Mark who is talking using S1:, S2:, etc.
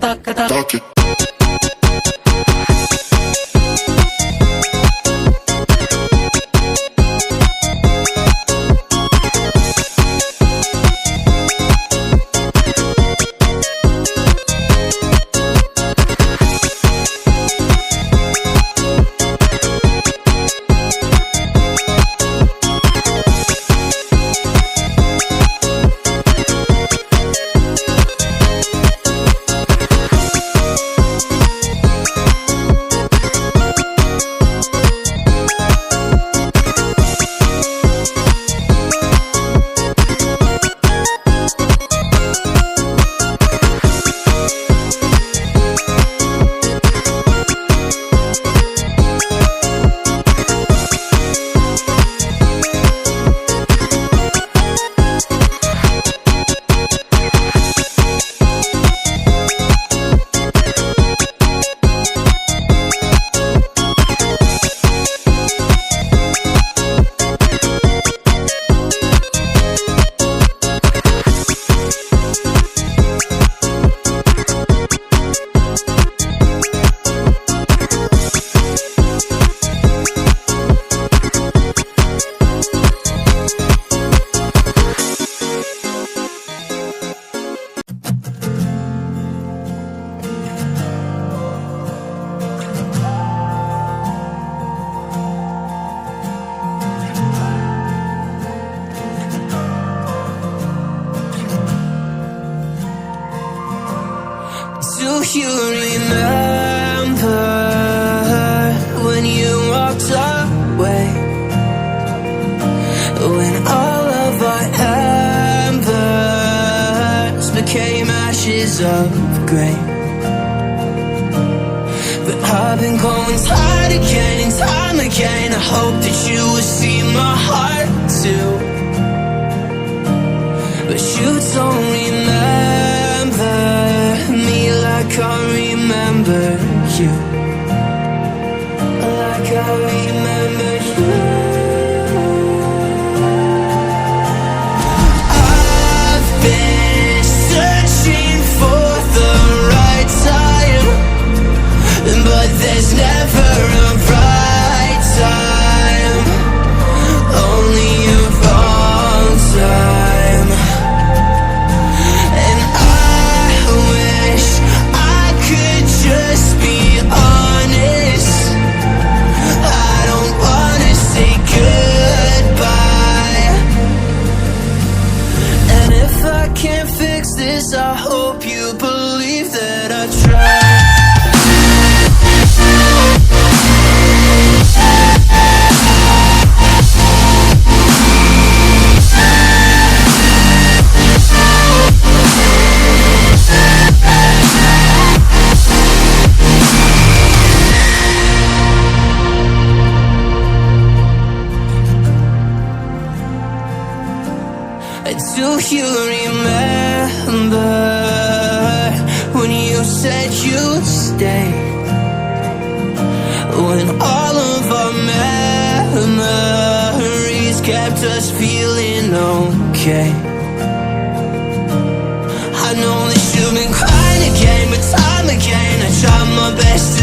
S1: wanna talk it. Do you remember when you walked away? When all of our embers became ashes of grey. But I've been going time again and time again. I hope that you will see my heart too. But you don't remember me like I remember you. Like I remember you. I've been searching for the right time, but there's never a right time, only a wrong time. And I wish I could just be honest. I don't wanna say goodbye. And if I can't fix this, I hope you believe that I tried. Do you remember when you said you'd stay? When all of our memories kept us feeling okay. I know that you've been crying again, but time again I tried my best to